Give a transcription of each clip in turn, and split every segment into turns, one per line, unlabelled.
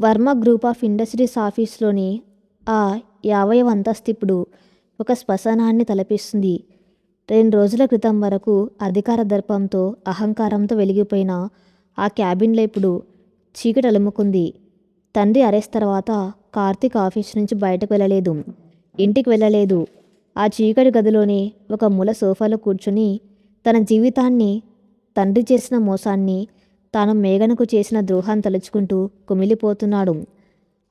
Varma group of industries ఆఫీస్లోని ఆ 50వ అంతస్తు ఇప్పుడు ఒక శ్మశానాన్ని తలపిస్తుంది. 2 రోజుల క్రితం వరకు అధికార దర్పంతో అహంకారంతో వెలిగిపోయిన ఆ క్యాబిన్లో ఇప్పుడు చీకటి అలుముకుంది. తండ్రి అరెస్ట్ తర్వాత కార్తీక్ ఆఫీస్ నుంచి బయటకు వెళ్ళలేదు, ఇంటికి వెళ్ళలేదు. ఆ చీకటి గదిలోనే ఒక మూల సోఫాలో కూర్చుని తన జీవితాన్ని, తండ్రి చేసిన మోసాన్ని, తాను మేఘనకు చేసిన ద్రోహాన్ని తలుచుకుంటూ కుమిలిపోతున్నాడు.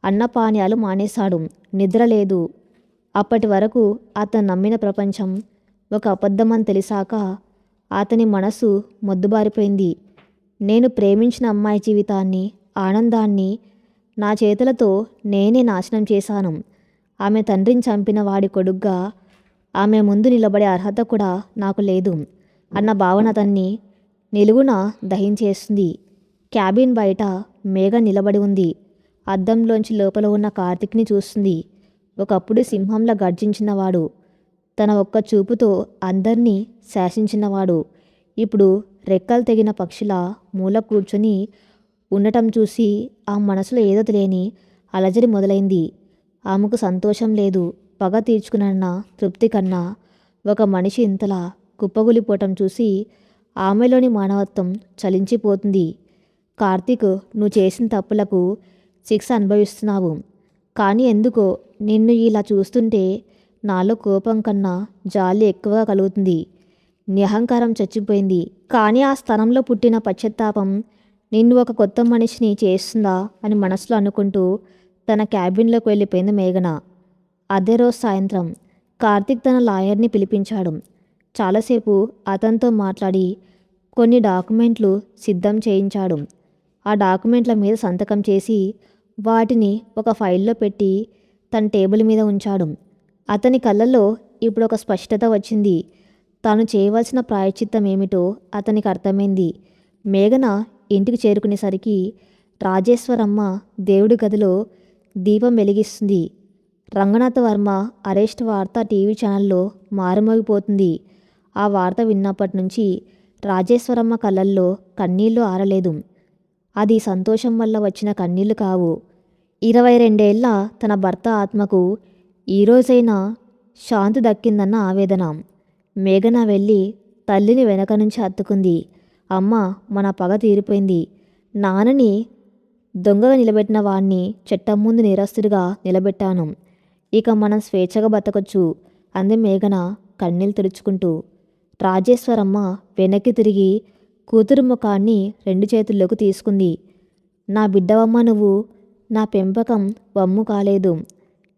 అన్నపానీయాలు మానేశాడు, నిద్ర లేదు. అప్పటి వరకు అతను నమ్మిన ప్రపంచం ఒక అబద్ధమని తెలిసాక అతని మనసు మొద్దుబారిపోయింది. నేను ప్రేమించిన అమ్మాయి జీవితాన్ని, ఆనందాన్ని నా చేతులతో నేనే నాశనం చేశాను. ఆమె తండ్రిని చంపిన వాడి కొడుగ్గా ఆమె ముందు నిలబడే అర్హత కూడా నాకు లేదు అన్న భావన అతన్ని నిలువున దహించేస్తుంది. క్యాబిన్ బయట మేఘ నిలబడి ఉంది. అద్దంలోంచి లోపల ఉన్న కార్తిక్ని చూస్తుంది. ఒకప్పుడు సింహంలా గర్జించినవాడు, తన ఒక్క చూపుతో అందర్నీ శాసించినవాడు, ఇప్పుడు రెక్కలు తెగిన పక్షిలా మూల కూర్చొని ఉండటం చూసి ఆ మనసులో ఏదో తెలియని అలజడి మొదలైంది. ఆమెకు సంతోషం లేదు, పగ తీర్చుకున్న తృప్తి కన్నా ఒక మనిషి ఇంతలా కుప్పగూలిపోవటం చూసి ఆమెలోని మానవత్వం చలించిపోతుంది. కార్తీక్, నువ్వు చేసిన తప్పులకు శిక్ష అనుభవిస్తున్నావు. కానీ ఎందుకో నిన్ను ఇలా చూస్తుంటే నాలో కోపం కన్నా జాలి ఎక్కువగా కలుగుతుంది. నీ అహంకారం చచ్చిపోయింది, కానీ ఆ స్థలంలో పుట్టిన పశ్చాత్తాపం నిన్ను ఒక కొత్త మనిషిని చేస్తుందా అని మనసులో అనుకుంటూ తన క్యాబిన్లోకి వెళ్ళిపోయింది మేఘన. అదే రోజు సాయంత్రం కార్తీక్ తన లాయర్ని పిలిపించాడు. చాలాసేపు అతనితో మాట్లాడి కొన్ని డాక్యుమెంట్లు సిద్ధం చేయించాడు. ఆ డాక్యుమెంట్ల మీద సంతకం చేసి వాటిని ఒక ఫైల్లో పెట్టి తన టేబుల్ మీద ఉంచాడు. అతని కళ్ళల్లో ఇప్పుడు ఒక స్పష్టత వచ్చింది. తాను చేయవలసిన ప్రాయశ్చిత్తం ఏమిటో అతనికి అర్థమైంది. మేఘన ఇంటికి చేరుకునేసరికి రాజేశ్వరమ్మ దేవుడి గదిలో దీపం వెలిగిస్తుంది. రంగనాథ వర్మ అరెస్ట్ వార్త టీవీ ఛానల్లో మారుమోగిపోతుంది. ఆ వార్త విన్నప్పటి నుంచి రాజేశ్వరమ్మ కళ్ళల్లో కన్నీళ్లు ఆరలేదు. అది సంతోషం వల్ల వచ్చిన కన్నీళ్లు కావు. 22 ఏళ్ల తన భర్త ఆత్మకు ఈరోజైనా శాంతి దక్కిందన్న ఆవేదన. మేఘన వెళ్ళి తల్లిని వెనక నుంచి హత్తుకుంది. అమ్మ, మన పగ తీరిపోయింది. నాన్నని దొంగగా నిలబెట్టిన వాణ్ణి చట్టం ముందు నేరస్తుడిగా నిలబెట్టాను. ఇక మనం స్వేచ్ఛగా బతకొచ్చు అంది మేఘన కన్నీళ్ళు తుడుచుకుంటూ. రాజేశ్వరమ్మ వెనక్కి తిరిగి కూతురు ముఖాన్ని 2 చేతుల్లోకి తీసుకుంది. నా బిడ్డవమ్మ నువ్వు, నా పెంపకం వమ్ము కాలేదు.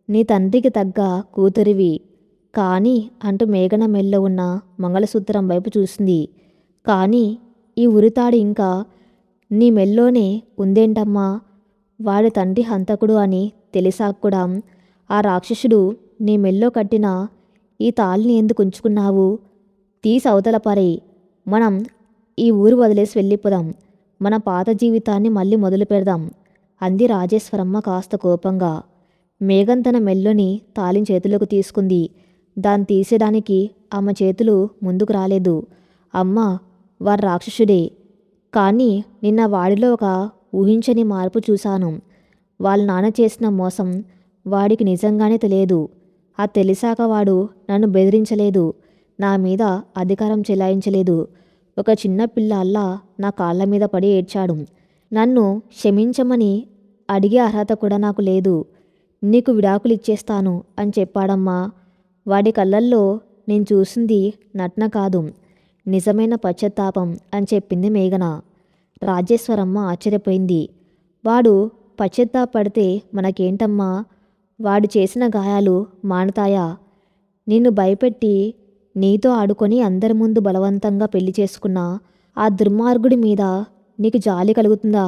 నీ తండ్రికి తగ్గ కూతురివి. కానీ అంటూ మేఘన మెల్లో ఉన్న మంగళసూత్రం వైపు చూసింది. కానీ ఈ ఉరితాడు ఇంకా నీ మెల్లోనే ఉందేంటమ్మా? వాడి తండ్రి హంతకుడు అని తెలిసాక కూడా ఆ రాక్షసుడు నీ మెల్లో కట్టిన ఈ తాళిని ఎందుకు ఉంచుకున్నావు? తీసి అవతల పారేయ్. మనం ఈ ఊరు వదిలేసి వెళ్ళిపోదాం. మన పాత జీవితాన్ని మళ్ళీ మొదలు పెడదాం అంది రాజేశ్వరమ్మ కాస్త కోపంగా. మేఘన్ తన మెల్లోని తాళిని చేతులకు తీసుకుంది. దాన్ని తీసేయడానికి ఆమె చేతులు ముందుకు రాలేదు. అమ్మ, వాడు రాక్షసుడే. కానీ నిన్న వాడిలో ఒక ఊహించని మార్పు చూశాను. వాళ్ళ నాన్న చేసిన మోసం వాడికి నిజంగానే తెలియదు. అది తెలిసాక వాడు నన్ను బెదిరించలేదు, నా మీద అధికారం చెలాయించలేదు. ఒక చిన్న పిల్ల అల్లా నా కాళ్ళ మీద పడి ఏడ్చాడు. నన్ను క్షమించమని అడిగే అర్హత కూడా నాకు లేదు. నీకు విడాకులు ఇచ్చేస్తాను అని చెప్పాడమ్మా. వాడి కళ్ళల్లో నేను చూసింది నటన కాదు, నిజమైన పశ్చాత్తాపం అని చెప్పింది మేఘన. రాజేశ్వరమ్మ ఆశ్చర్యపోయింది. వాడు పశ్చాత్తాపడితే మనకేంటమ్మా? వాడు చేసిన గాయాలు మానుతాయా? నిన్ను భయపెట్టి నీతో ఆడుకొని అందరి ముందు బలవంతంగా పెళ్లి చేసుకున్న ఆ దుర్మార్గుడి మీద నీకు జాలి కలుగుతుందా?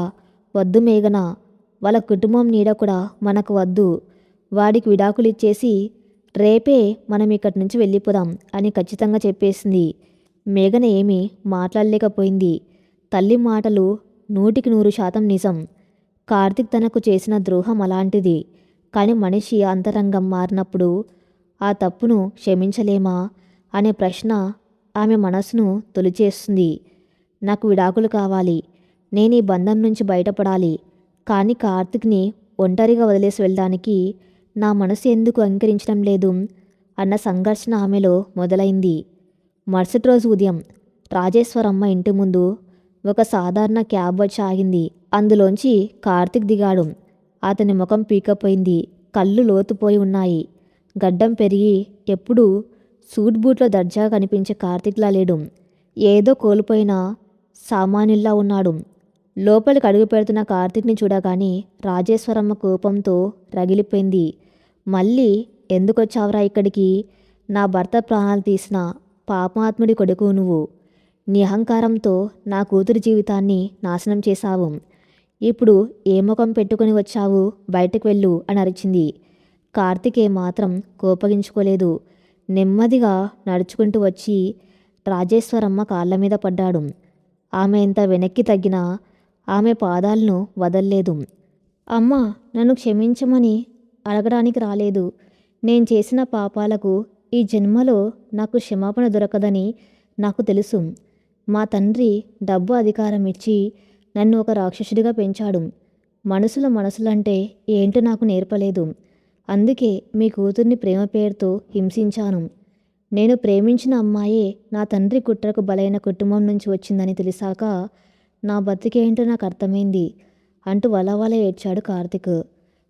వద్దు మేఘన, వాళ్ళ కుటుంబం నీడ కూడా మనకు వద్దు. వాడికి విడాకులు ఇచ్చేసి రేపే మనం ఇక్కడి నుంచి వెళ్ళిపోదాం అని ఖచ్చితంగా చెప్పేసింది. మేఘన ఏమీ మాట్లాడలేకపోయింది. తల్లి మాటలు 100% నిజం. కార్తిక్ తనకు చేసిన ద్రోహం అలాంటిది. కానీ మనిషి అంతరంగం మారినప్పుడు ఆ తప్పును క్షమించలేమా అనే ప్రశ్న ఆమె మనసును తొలిచేస్తుంది. నాకు విడాకులు కావాలి. నేను ఈ బంధం నుంచి బయటపడాలి. కానీ కార్తిక్ని ఒంటరిగా వదిలేసి వెళ్ళడానికి నా మనసు ఎందుకు అంగీకరించడం లేదు అన్న సంఘర్షణ ఆమెలో మొదలైంది. మరుసటి రోజు ఉదయం రాజేశ్వరమ్మ ఇంటి ముందు ఒక సాధారణ క్యాబ్ వచ్చి ఆగింది. అందులోంచి కార్తిక్ దిగాడు. అతని ముఖం పీకపోయింది, కళ్ళు లోతుపోయి ఉన్నాయి. గడ్డం పెరిగి ఎప్పుడూ సూట్ బూట్లో దర్జాగా కనిపించే కార్తిక్లా లేడు. ఏదో కోల్పోయిన సామాన్యుల్లా ఉన్నాడు. లోపలికి అడుగు పెడుతున్న కార్తిక్ని చూడగానే రాజేశ్వరమ్మ కోపంతో రగిలిపోయింది. మళ్ళీ ఎందుకొచ్చావురా ఇక్కడికి? నా భర్త ప్రాణాలు తీసిన పాపాత్ముడి కొడుకు నువ్వు. నీ అహంకారంతో నా కూతురి జీవితాన్ని నాశనం చేశావు. ఇప్పుడు ఏ ముఖం పెట్టుకుని వచ్చావు? బయటకు వెళ్ళు అని అరిచింది. కార్తిక్ ఏమాత్రం కోపగించుకోలేదు. నెమ్మదిగా నడుచుకుంటూ వచ్చి రాజేశ్వరమ్మ కాళ్ళ మీద పడ్డాడు. ఆమె ఎంత వెనక్కి తగ్గినా ఆమె పాదాలను వదల్లేదు. అమ్మా, నన్ను క్షమించమని అడగడానికి రాలేదు. నేను చేసిన పాపాలకు ఈ జన్మలో నాకు క్షమాపణ దొరకదని నాకు తెలుసు. మా తండ్రి డబ్బు అధికారం ఇచ్చి నన్ను ఒక రాక్షసుడిగా పెంచాడు. మనసులంటే ఏంటో నాకు నేర్పలేదు. అందుకే మీ కూతుర్ని ప్రేమ పేరుతో హింసించాను. నేను ప్రేమించిన అమ్మాయే నా తండ్రి కుట్రకు బలైన కుటుంబం నుంచి వచ్చిందని తెలిసాక నా బతికేంటో నాకు అర్థమైంది అంటూ వలవల ఏడ్చాడు కార్తిక్.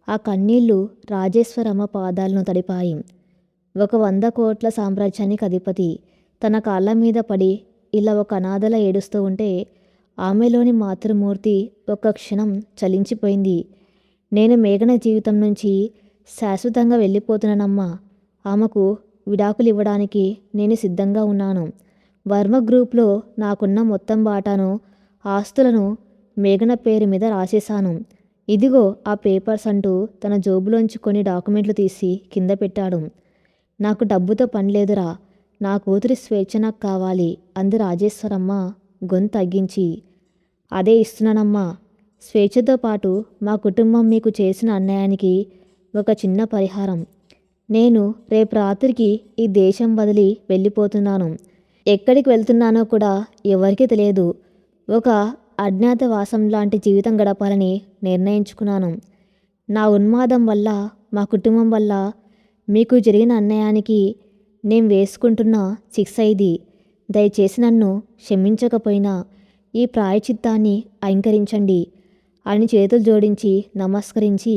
ఆ కన్నీళ్లు రాజేశ్వరమ్మ పాదాలను తడిపాయి. ఒక 100 కోట్ల సామ్రాజ్యానికి అధిపతి తన కాళ్ళ మీద పడి ఇలా ఒక అనాథల ఏడుస్తూ ఉంటే ఆమెలోని మాతృమూర్తి ఒక్క క్షణం చలించిపోయింది. నేను మేఘన జీవితం నుంచి శాశ్వతంగా వెళ్ళిపోతున్నానమ్మా. ఆమెకు విడాకులు ఇవ్వడానికి నేను సిద్ధంగా ఉన్నాను. వర్మ గ్రూప్లో నాకున్న మొత్తం వాటాను, ఆస్తులను మేఘన పేరు మీద రాసేశాను. ఇదిగో ఆ పేపర్స్ అంటూ తన జోబులోంచి కొన్ని డాక్యుమెంట్లు తీసి కింద పెట్టాడు. నాకు డబ్బుతో పని లేదురా, నా కూతురి స్వేచ్ఛ నాకు కావాలి అంది రాజేశ్వరమ్మ గొంతు తగ్గించి. అదే ఇస్తున్నానమ్మా. స్వేచ్ఛతో పాటు మా కుటుంబం మీకు చేసిన అన్యాయానికి ఒక చిన్న పరిహారం. నేను రేపు రాత్రికి ఈ దేశం వదిలి వెళ్ళిపోతున్నాను. ఎక్కడికి వెళ్తున్నానో కూడా ఎవరికీ తెలియదు. ఒక అజ్ఞాతవాసం లాంటి జీవితం గడపాలని నిర్ణయించుకున్నాను. నా ఉన్మాదం వల్ల, మా కుటుంబం వల్ల మీకు జరిగిన అన్యాయానికి నేను వేసుకుంటున్న శిక్ష ఇది. దయచేసి నన్ను క్షమించకపోయినా ఈ ప్రాయచిత్తాన్ని అంగీకరించండి అని చేతులు జోడించి నమస్కరించి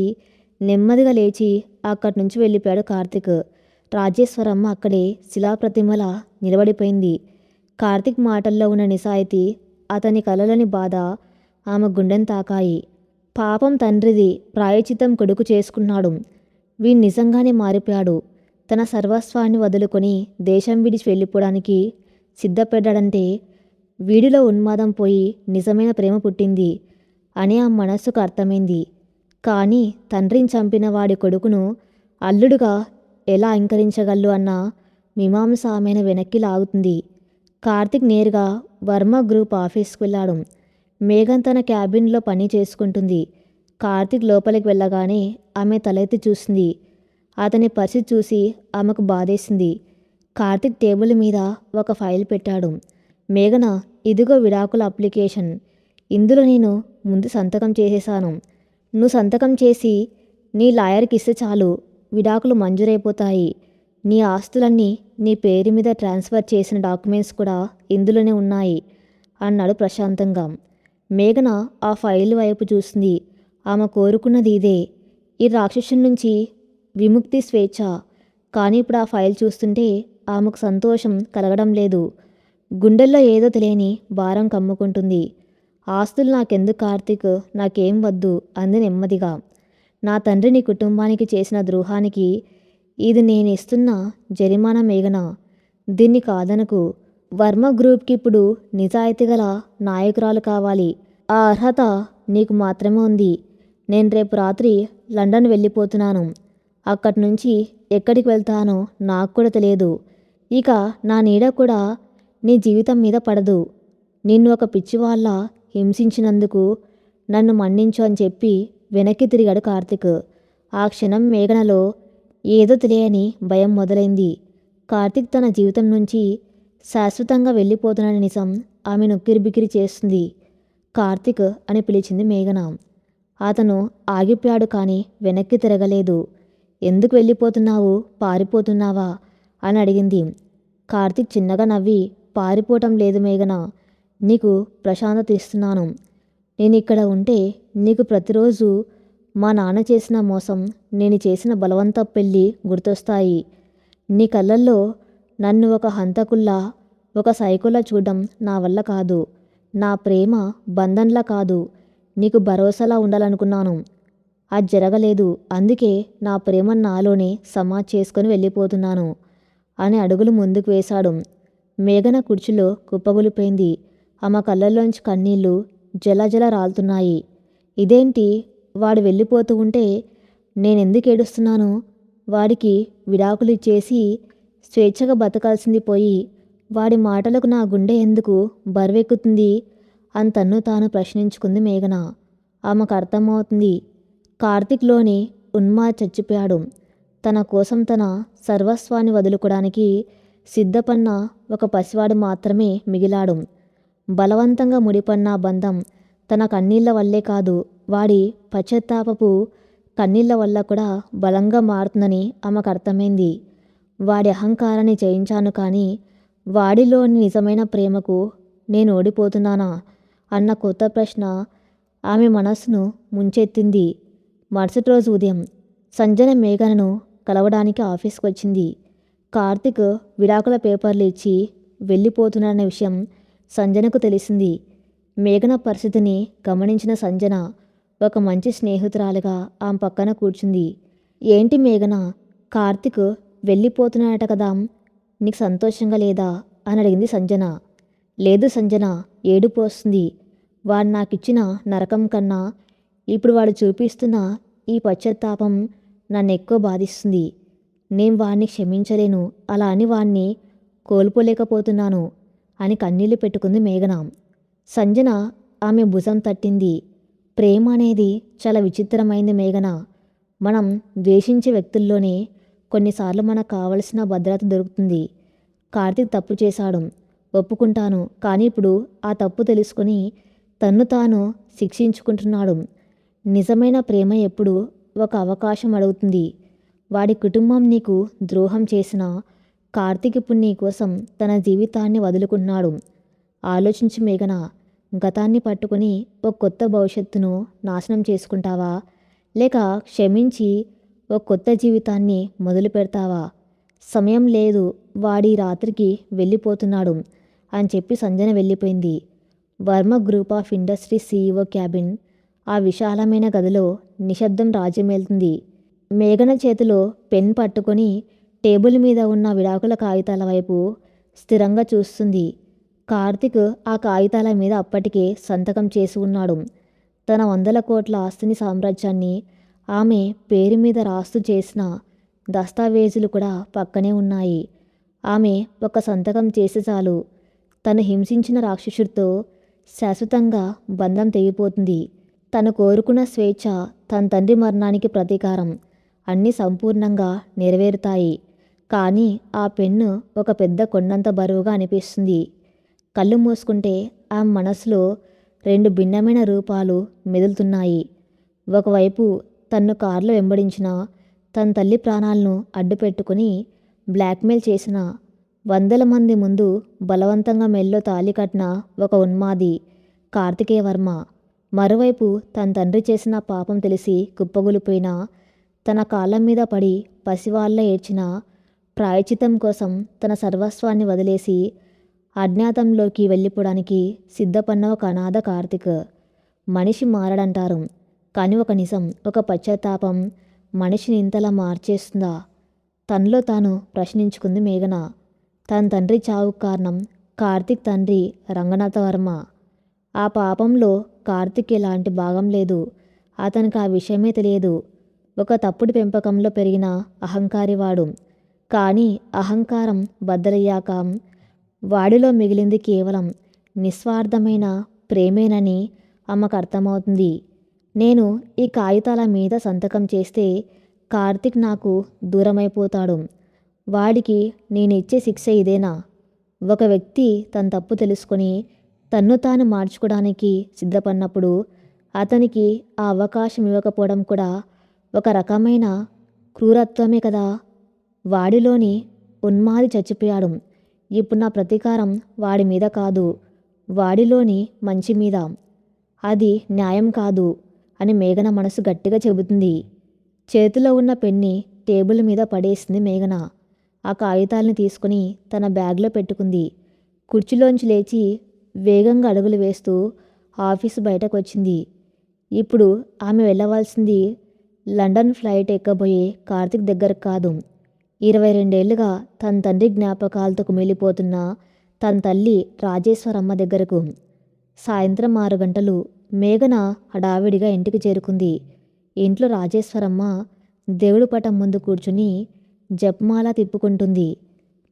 నెమ్మదిగా లేచి అక్కడి నుంచి వెళ్ళిపోయాడు కార్తిక్. రాజేశ్వరమ్మ అక్కడే శిలాప్రతిమలా నిలబడిపోయింది. కార్తిక్ మాటల్లో ఉన్న నిజాయితీ, అతని కలలోని బాధ ఆమె గుండెను తాకాయి. పాపం తండ్రిది, ప్రాయచిత్తం కొడుకు చేసుకున్నాడు. వీడు నిజంగానే మారిపోయాడు. తన సర్వస్వాన్ని వదులుకొని దేశం విడిచి వెళ్ళిపోవడానికి సిద్ధపడ్డాడంటే వీడిలో ఉన్మాదం పోయి నిజమైన ప్రేమ పుట్టింది అని ఆ మనస్సుకు అర్థమైంది. కానీ తండ్రిని చంపిన వాడి కొడుకును అల్లుడుగా ఎలా అంకరించగలరు అన్న మీమాంస ఆమెను వెనక్కి లాగుతుంది. కార్తిక్ నేరుగా వర్మ గ్రూప్ ఆఫీస్కి వెళ్ళాడు. మేఘన్ తన క్యాబిన్లో పని చేసుకుంటుంది. కార్తిక్ లోపలికి వెళ్ళగానే ఆమె తలెత్తి చూసింది. అతని పరిస్థితి చూసి ఆమెకు బాధేసింది. కార్తిక్ టేబుల్ మీద ఒక ఫైల్ పెట్టాడు. మేఘన, ఇదిగో విడాకుల అప్లికేషన్. ఇందులో నేను ముందు సంతకం చేసేశాను. నువ్వు సంతకం చేసి నీ లాయర్కి ఇస్తే చాలు, విడాకులు మంజూరైపోతాయి. నీ ఆస్తులన్నీ నీ పేరు మీద ట్రాన్స్ఫర్ చేసిన డాక్యుమెంట్స్ కూడా ఇందులోనే ఉన్నాయి అన్నాడు ప్రశాంతంగా. మేఘన ఆ ఫైల్ వైపు చూసింది. ఆమె కోరుకున్నది ఇదే, ఈ రాక్షసుని నుంచి విముక్తి, స్వేచ్ఛ. కానీ ఇప్పుడు ఆ ఫైల్ చూస్తుంటే ఆమెకు సంతోషం కలగడం లేదు. గుండెల్లో ఏదో తెలియని భారం కమ్ముకుంటుంది. ఆస్తులు నాకెందుకు కార్తిక్, నాకేం వద్దు అంది నెమ్మదిగా. నా తండ్రి నీ కుటుంబానికి చేసిన ద్రోహానికి ఇది నేను ఇస్తున్న జరిమానా మేఘన. దీన్ని కాదనకు. వర్మ గ్రూప్కి ఇప్పుడు నిజాయితీ గల నాయకురాలు కావాలి. ఆ అర్హత నీకు మాత్రమే ఉంది. నేను రేపు రాత్రి లండన్ వెళ్ళిపోతున్నాను. అక్కడి నుంచి ఎక్కడికి వెళ్తానో నాకు కూడా తెలియదు. ఇక నా నీడ కూడా నీ జీవితం మీద పడదు. నిన్ను ఒక పిచ్చివాళ్ళ హింసించినందుకు నన్ను మన్నించు అని చెప్పి వెనక్కి తిరిగాడు కార్తిక్. ఆ క్షణం మేఘనలో ఏదో తెలియని భయం మొదలైంది. కార్తిక్ తన జీవితం నుంచి శాశ్వతంగా వెళ్ళిపోతున్న నిజం ఆమెను ఉక్కిరిబిక్కిరి చేస్తుంది. కార్తిక్ అని పిలిచింది మేఘన. అతను ఆగిపోయాడు కానీ వెనక్కి తిరగలేదు. ఎందుకు వెళ్ళిపోతున్నావు? పారిపోతున్నావా అని అడిగింది. కార్తీక్ చిన్నగా నవ్వి, పారిపోవటం లేదు మేఘన, నీకు ప్రశాంతత ఇస్తున్నాను. నేను ఇక్కడ ఉంటే నీకు ప్రతిరోజు మా నాన్న చేసిన మోసం, నేను చేసిన బలవంత పెళ్ళి గుర్తొస్తాయి. నీ కళ్ళల్లో నన్ను ఒక హంతకుల్లా, ఒక సైకోలా చూడడం నా వల్ల కాదు. నా ప్రేమ బంధంలా కాదు, నీకు భరోసాలా ఉండాలనుకున్నాను. అది జరగలేదు. అందుకే నా ప్రేమను నాలోనే సమాధి చేసుకొని వెళ్ళిపోతున్నాను అని అడుగులు ముందుకు వేశాడు. మేఘన కుర్చీలో కుప్పగొలిపోయింది. ఆమె కళ్ళల్లోంచి కన్నీళ్లు జలజల రాలుతున్నాయి. ఇదేంటి, వాడు వెళ్ళిపోతూ ఉంటే నేనెందుకు ఏడుస్తున్నాను? వాడికి విడాకులు ఇచ్చేసి స్వేచ్ఛగా బతకాల్సింది పోయి వాడి మాటలకు నా గుండె ఎందుకు బరువెక్కుతుంది అని తన్ను తాను ప్రశ్నించుకుంది మేఘన. ఆమెకు అర్థమవుతుంది, కార్తీక్లోని ఉన్మాద్ చచ్చిపోయాడు. తన కోసం తన సర్వస్వాన్ని వదులుకోవడానికి సిద్ధపన్న ఒక పసివాడు మాత్రమే మిగిలాడు. బలవంతంగా ముడిపడిన బంధం తన కన్నీళ్ల వల్లే కాదు, వాడి పశ్చాత్తాపపు కన్నీళ్ల వల్ల కూడా బలంగా మారుతుందని ఆమెకు అర్థమైంది. వాడి అహంకారాన్ని జయించాను కానీ వాడిలోని నిజమైన ప్రేమకు నేను ఓడిపోతున్నానా అన్న కొత్త ప్రశ్న ఆమె మనస్సును ముంచెత్తింది. మరుసటి రోజు ఉదయం సంజన మేఘనను కలవడానికి ఆఫీస్కి వచ్చింది. కార్తీక్ విడాకుల పేపర్లు ఇచ్చి వెళ్ళిపోతున్నాడనే విషయం సంజనకు తెలిసింది. మేఘన పరిస్థితిని గమనించిన సంజన ఒక మంచి స్నేహితురాలుగా ఆమె పక్కన కూర్చుంది. ఏంటి మేఘన, కార్తీక్ వెళ్ళిపోతున్నాడట కదా, నీకు సంతోషంగా లేదా అని అడిగింది సంజన. లేదు సంజన, ఏడుపు వస్తుంది. వాడు నాకిచ్చిన నరకం కన్నా ఇప్పుడు వాడు చూపిస్తున్న ఈ పశ్చాత్తాపం నన్ను ఎక్కువ బాధిస్తుంది. నేను వాడిని క్షమించలేను, అలా అని వాడిని కోల్పోలేకపోతున్నాను అని కన్నీళ్లు పెట్టుకుంది మేఘన. సంజన ఆమె భుజం తట్టింది. ప్రేమ అనేది చాలా విచిత్రమైంది మేఘన. మనం ద్వేషించే వ్యక్తుల్లోనే కొన్నిసార్లు మనకు కావలసిన భద్రత దొరుకుతుంది. కార్తీక్ తప్పు చేశాడు, ఒప్పుకుంటాను. కానీ ఇప్పుడు ఆ తప్పు తెలుసుకొని తన్ను తాను శిక్షించుకుంటున్నాడు. నిజమైన ప్రేమ ఎప్పుడు ఒక అవకాశం అడుగుతుంది. వాడి కుటుంబం నీకు ద్రోహం చేసిన కార్తీక్ ఇప్పుడు నీ కోసం తన జీవితాన్ని వదులుకుంటున్నాడు. ఆలోచించి మేఘన, గతాన్ని పట్టుకొని ఒక కొత్త భవిష్యత్తును నాశనం చేసుకుంటావా, లేక క్షమించి ఒక కొత్త జీవితాన్ని మొదలు పెడతావా? సమయం లేదు, వాడి రాత్రికి వెళ్ళిపోతున్నాడు అని చెప్పి సంజన వెళ్ళిపోయింది. Varma group of industries CEO cabin. ఆ విశాలమైన గదిలో నిశ్శబ్దం రాజ్యమేలుతుంది. మేఘన చేతిలో పెన్ పట్టుకొని టేబుల్ మీద ఉన్న విడాకుల కాగితాల వైపు స్థిరంగా చూస్తుంది. కార్తీక్ ఆ కాగితాల మీద అప్పటికే సంతకం చేసి ఉన్నాడు. తన 100 కోట్ల ఆస్తిని సామ్రాజ్యాన్ని ఆమె పేరు మీద రాస్తూ చేసిన దస్తావేజులు కూడా పక్కనే ఉన్నాయి. ఆమె ఒక సంతకం చేసి చాలు, తను హింసించిన రాక్షసుడితో శాశ్వతంగా బంధం తెగిపోతుంది. తను కోరుకున్న స్వేచ్ఛ, తన తండ్రి మరణానికి ప్రతీకారం అన్నీ సంపూర్ణంగా నెరవేరుతాయి. కానీ ఆ పెన్ను ఒక పెద్ద కొండంత బరువుగా అనిపిస్తుంది. కళ్ళు మూసుకుంటే ఆమె మనసులో 2 భిన్నమైన రూపాలు మెదులుతున్నాయి. ఒకవైపు తన్ను కారులో వెంబడించిన తన తల్లి ప్రాణాలను అడ్డుపెట్టుకుని బ్లాక్మెయిల్ చేసిన 100 మంది ముందు బలవంతంగా మెల్లో తాళి కట్టిన ఒక ఉన్మాది కార్తికేయ వర్మ. మరోవైపు తన తండ్రి చేసిన పాపం తెలిసి కుప్పగొలిపోయిన, తన కాళ్ళ మీద పడి పసివాళ్ళ ఏడ్చిన, ప్రాయచితం కోసం తన సర్వస్వాన్ని వదిలేసి అజ్ఞాతంలోకి వెళ్ళిపోవడానికి సిద్ధపడిన ఒక అనాథ కార్తీక్. మనిషి మారడంటారు, కానీ ఒక నిజం, ఒక పశ్చాత్తాపం మనిషిని ఇంతలా మార్చేస్తుందా? తనలో తాను ప్రశ్నించుకుంది మేఘన. తన తండ్రి చావుకు కారణం కార్తీక్ తండ్రి రంగనాథ వర్మ. ఆ పాపంలో కార్తీక్ ఎలాంటి భాగం లేదు. అతనికి ఆ విషయమే తెలియదు. ఒక తప్పుడు పెంపకంలో పెరిగిన అహంకారివాడు. కానీ అహంకారం బద్దలయ్యాక వాడిలో మిగిలింది కేవలం నిస్వార్థమైన ప్రేమేనని ఆమెకు అర్థమవుతుంది. నేను ఈ కాగితాల మీద సంతకం చేస్తే కార్తీక్ నాకు దూరమైపోతాడు. వాడికి నేను ఇచ్చే శిక్ష ఇదేనా? ఒక వ్యక్తి తన తప్పు తెలుసుకొని తన్ను తాను మార్చుకోవడానికి సిద్ధపడినప్పుడు అతనికి ఆ అవకాశం ఇవ్వకపోవడం కూడా ఒక రకమైన క్రూరత్వమే కదా. వాడిలోని ఉన్మాది చచ్చిపోయాడు. ఇప్పుడు నా ప్రతీకారం వాడి మీద కాదు, వాడిలోని మంచి మీద. అది న్యాయం కాదు అని మేఘన మనసు గట్టిగా చెబుతుంది. చేతిలో ఉన్న పెన్ని టేబుల్ మీద పడేసింది మేఘన. ఆ కాగితాల్ని తీసుకుని తన బ్యాగ్లో పెట్టుకుంది. కుర్చీలోంచి లేచి వేగంగా అడుగులు వేస్తూ ఆఫీసు బయటకు వచ్చింది. ఇప్పుడు ఆమె వెళ్ళవలసింది లండన్ ఫ్లైట్ ఎక్కబోయే కార్తిక్ దగ్గరకు కాదు, 22 ఏళ్లుగా తన తండ్రి జ్ఞాపకాలతో కుమిలిపోతున్న తన తల్లి రాజేశ్వరమ్మ దగ్గరకు. సాయంత్రం 6 గంటలు. మేఘన హడావిడిగా ఇంటికి చేరుకుంది. ఇంట్లో రాజేశ్వరమ్మ దేవుడి పటం ముందు కూర్చుని జపమాల తిప్పుకుంటుంది.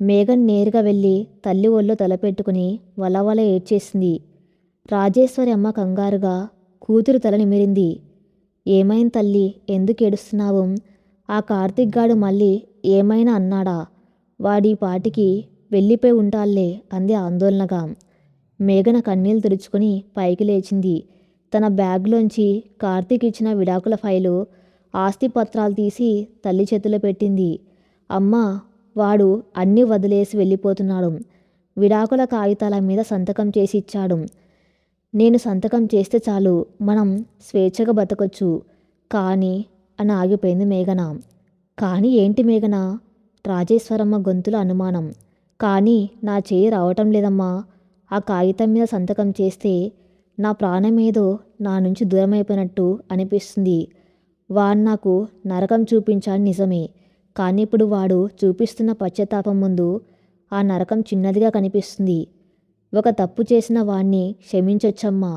మేఘన్ నేరుగా వెళ్ళి తల్లి ఒళ్ళో తలపెట్టుకుని వలవల ఏడ్చేసింది. రాజేశ్వరి అమ్మ కంగారుగా కూతురు తల నిమిరింది. ఏమైంది తల్లి, ఎందుకు ఏడుస్తున్నావు? ఆ కార్తిక్ గాడు మళ్ళీ ఏమైనా అన్నాడా? వాడి పాటికి వెళ్ళిపోయి ఉంటాళ్లే అంది ఆందోళనగా. మేఘన కన్నీళ్లు తుడుచుకొని పైకి లేచింది. తన బ్యాగ్లోంచి కార్తీక్ ఇచ్చిన విడాకుల ఫైలు, ఆస్తి పత్రాలు తీసి తల్లి చేతిలో పెట్టింది. అమ్మా, వాడు అన్నీ వదిలేసి వెళ్ళిపోతున్నాడు. విడాకుల కాగితాల మీద సంతకం చేసి ఇచ్చాడు. నేను సంతకం చేస్తే చాలు, మనం స్వేచ్ఛగా బతకొచ్చు. కానీ అని ఆగిపోయింది మేఘన. కానీ ఏంటి మేఘన? రాజేశ్వరమ్మ గొంతులో అనుమానం. కానీ నా చేయి రావటం లేదమ్మా. ఆ కాగితం మీద సంతకం చేస్తే నా ప్రాణమేదో నా నుంచి దూరమైపోయినట్టు అనిపిస్తుంది. వాడు నాకు నరకం చూపించాడు నిజమే, కానీ ఇప్పుడు వాడు చూపిస్తున్న పశ్చాత్తాపం ముందు ఆ నరకం చిన్నదిగా కనిపిస్తుంది. ఒక తప్పు చేసిన వాణ్ణి క్షమించొచ్చమ్మా,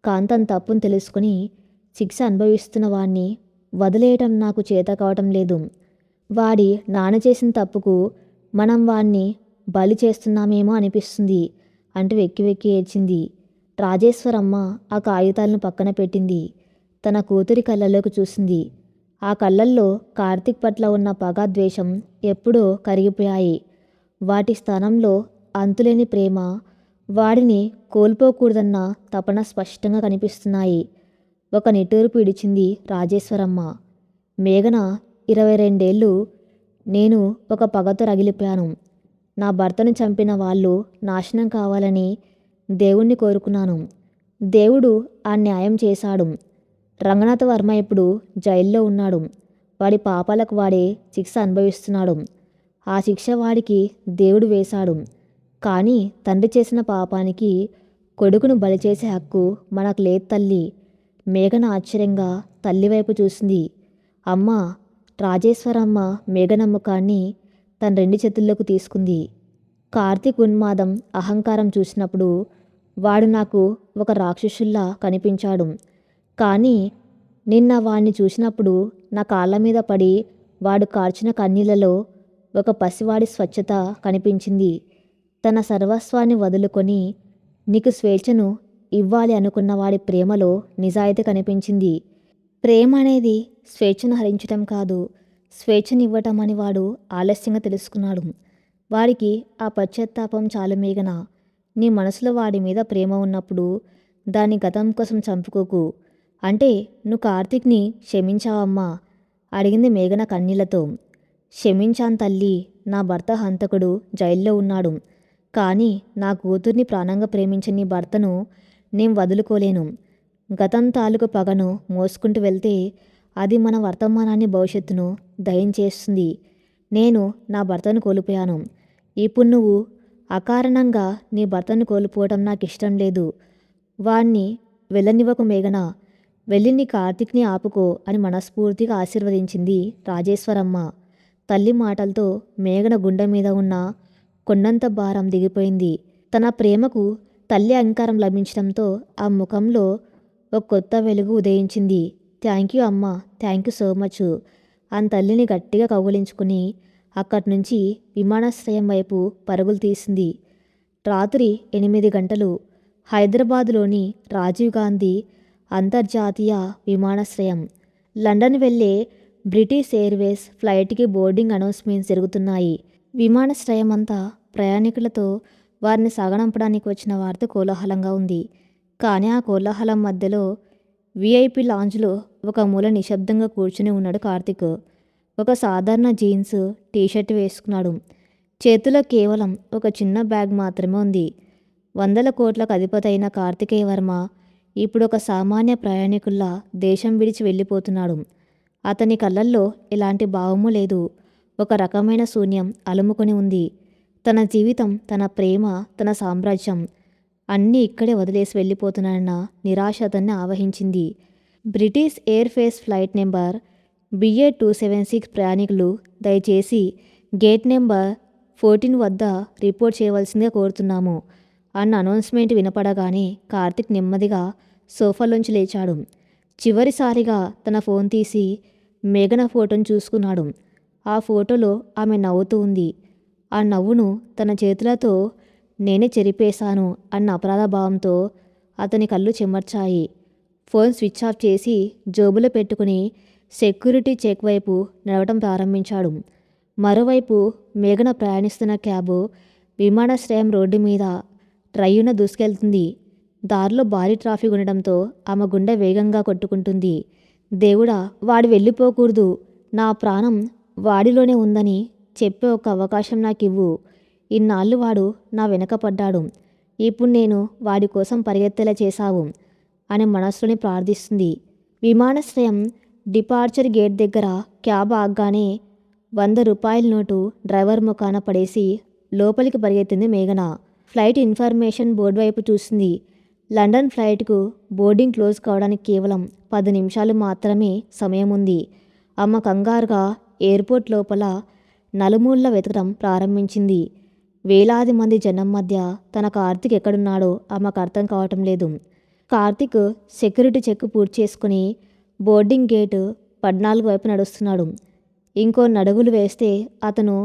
కాంతం తప్పును తెలుసుకుని శిక్ష అనుభవిస్తున్న వాణ్ణి వదిలేయటం నాకు చేత కావటం లేదు. వాడి నాన్న చేసిన తప్పుకు మనం వాణ్ణి బలి చేస్తున్నామేమో అనిపిస్తుంది అంటూ వెక్కి వెక్కి ఏడ్చింది. రాజేశ్వరమ్మ ఆ కాగితాలను పక్కన పెట్టింది. తన కూతురి కళ్ళలోకి చూసింది. ఆ కళ్ళల్లో కార్తీక్ పట్ల ఉన్న పగ, ద్వేషం ఎప్పుడో కరిగిపోయాయి. వాటి స్థానంలో అంతులేని ప్రేమ, వాడిని కోల్పోకూడదన్న తపన స్పష్టంగా కనిపిస్తున్నాయి. ఒక నిట్టూర్పు ఇడిచింది రాజేశ్వరమ్మ. మేఘన, 22 ఏళ్ళు నేను ఒక పగతో రగిలిపోయాను. నా భర్తను చంపిన వాళ్ళు నాశనం కావాలని దేవుణ్ణి కోరుకున్నాను. దేవుడు ఆ న్యాయం చేశాడు. రంగనాథ వర్మ ఇప్పుడు జైల్లో ఉన్నాడు. వాడి పాపాలకు వాడే శిక్ష అనుభవిస్తున్నాడు. ఆ శిక్ష వాడికి దేవుడు వేశాడు. కానీ తండ్రి చేసిన పాపానికి కొడుకును బలి చేసే హక్కు మనకు లేదు తల్లి. మేఘన ఆశ్చర్యంగా తల్లి వైపు చూసింది. అమ్మా. రాజేశ్వరమ్మ మేఘన ముఖాన్ని తన 2 చేతుల్లోకి తీసుకుంది. కార్తీక్ ఉన్మాదం, అహంకారం చూసినప్పుడు వాడు నాకు ఒక రాక్షసుల్లా కనిపించాడు. కానీ నిన్న వాణ్ణి చూసినప్పుడు నా కాళ్ళ మీద పడి వాడు కార్చిన కన్నీళ్లలో ఒక పసివాడి స్వచ్ఛత కనిపించింది. తన సర్వస్వాన్ని వదులుకొని నీకు స్వేచ్ఛను ఇవ్వాలి అనుకున్న వాడి ప్రేమలో నిజాయితీ కనిపించింది. ప్రేమ అనేది స్వేచ్ఛను హరించటం కాదు, స్వేచ్ఛనివ్వటం అని వాడు ఆలస్యంగా తెలుసుకున్నాడు. వాడికి ఆ పశ్చాత్తాపం చాలు మేఘన. నీ మనసులో వాడి మీద ప్రేమ ఉన్నప్పుడు దాన్ని గతం కోసం చంపుకోకు. అంటే నువ్వు కార్తీక్ని క్షమించావమ్మా? అడిగింది మేఘన కన్నీళ్లతో. క్షమించాను తల్లి. నా భర్త హంతకుడు జైల్లో ఉన్నాడు. కానీ నా కూతుర్ని ప్రాణంగా ప్రేమించిన నీ భర్తను నేను వదులుకోలేను. గతం తాలూకు పగను మోసుకుంటూ వెళ్తే అది మన వర్తమానాన్ని, భవిష్యత్తును దయం చేస్తుంది. నేను నా భర్తను కోల్పోయాను. ఇప్పుడు నువ్వు అకారణంగా నీ భర్తను కోల్పోవటం నాకు ఇష్టం లేదు. వాణ్ణి వెళ్ళనివ్వకు మేఘన. వెళ్ళి నీ కార్తీక్ని ఆపుకో అని మనస్ఫూర్తిగా ఆశీర్వదించింది రాజేశ్వరమ్మ. తల్లి మాటలతో మేఘన గుండె మీద ఉన్న కొండంత భారం దిగిపోయింది. తన ప్రేమకు తల్లి అంగీకారం లభించడంతో ఆ ముఖంలో ఒక కొత్త వెలుగు ఉదయించింది. థ్యాంక్ యూ అమ్మా, థ్యాంక్ యూ సో మచ్ అని తల్లిని గట్టిగా కౌగిలించుకుని అక్కడి నుంచి విమానాశ్రయం వైపు పరుగులు తీసింది. రాత్రి 8 గంటలు. హైదరాబాదులోని రాజీవ్ గాంధీ అంతర్జాతీయ విమానాశ్రయం. లండన్ వెళ్ళే బ్రిటిష్ ఎయిర్వేస్ ఫ్లైట్కి బోర్డింగ్ అనౌన్స్మెంట్స్ జరుగుతున్నాయి. విమానాశ్రయం అంతా ప్రయాణికులతో, వారిని సాగనంపడానికి వచ్చిన వారితో కోలాహలంగా ఉంది. కానీ ఆ కోలాహలం మధ్యలో విఐపి లాంజ్లో ఒక మూల నిశ్శబ్దంగా కూర్చుని ఉన్నాడు కార్తిక్. ఒక సాధారణ జీన్స్ టీషర్ట్ వేసుకున్నాడు. చేతిలో కేవలం ఒక చిన్న బ్యాగ్ మాత్రమే ఉంది. 100 కోట్లకు అధిపతి అయిన కార్తికేయ వర్మ ఇప్పుడు ఒక సామాన్య ప్రయాణికుల్లా దేశం విడిచి వెళ్ళిపోతున్నాడు. అతని కళ్ళల్లో ఎలాంటి భావమూ లేదు. ఒక రకమైన శూన్యం అలుముకొని ఉంది. తన జీవితం, తన ప్రేమ, తన సామ్రాజ్యం అన్నీ ఇక్కడే వదిలేసి వెళ్ళిపోతున్నానన్న నిరాశ అతన్ని ఆవహించింది. British airways flight number BA-276 ప్రయాణికులు దయచేసి గేట్ నెంబర్ 14 వద్ద రిపోర్ట్ చేయవలసిందిగా కోరుతున్నాము అన్న అనౌన్స్మెంట్ వినపడగానే కార్తిక్ నెమ్మదిగా సోఫాలోంచి లేచాడు. చివరిసారిగా తన ఫోన్ తీసి మేఘన ఫోటోను చూసుకున్నాడు. ఆ ఫోటోలో ఆమె నవ్వుతూ ఉంది. ఆ నవ్వును తన చేతులతో నేనే చెరిపేశాను అన్న అపరాధ భావంతో అతని కళ్ళు చెమర్చాయి. ఫోన్ స్విచ్ ఆఫ్ చేసి జోబులో పెట్టుకుని సెక్యూరిటీ చెక్ వైపు నడవటం ప్రారంభించాడు. మరోవైపు మేఘన ప్రయాణిస్తున్న క్యాబు విమానాశ్రయం రోడ్డు మీద ట్రయ్యున దూసుకెళ్తుంది. దారిలో భారీ ట్రాఫిక్ ఉండడంతో ఆమె గుండె వేగంగా కొట్టుకుంటుంది. దేవుడా, వాడు వెళ్ళిపోకూడదు. నా ప్రాణం వాడిలోనే ఉందని చెప్పే ఒక అవకాశం నాకివ్వు. ఇన్నాళ్ళు వాడు నా వెనక పడ్డాడు. ఇప్పుడు నేను వాడి కోసం పరిగెత్తేలా చేశావు అని మనసులోని ప్రార్థిస్తుంది. విమానాశ్రయం డిపార్చర్ గేట్ దగ్గర క్యాబ్ ఆగ్గానే 100 రూపాయల నోటు డ్రైవర్ ముఖాన పడేసి లోపలికి పరిగెత్తింది మేఘన. ఫ్లైట్ ఇన్ఫర్మేషన్ బోర్డు వైపు చూసింది. లండన్ ఫ్లైట్కు బోర్డింగ్ క్లోజ్ కావడానికి కేవలం 10 నిమిషాలు మాత్రమే సమయం ఉంది. ఆమె కంగారుగా ఎయిర్పోర్ట్ లోపల నలుమూలలా వెతకడం ప్రారంభించింది. వేలాది మంది జనం మధ్య తన కార్తిక్ ఎక్కడున్నాడో ఆమెకు అర్థం కావటం లేదు. కార్తిక్ సెక్యూరిటీ చెక్ పూర్తి చేసుకుని బోర్డింగ్ గేటు 14 వైపు నడుస్తున్నాడు. ఇంకో నడుగులు వేస్తే అతను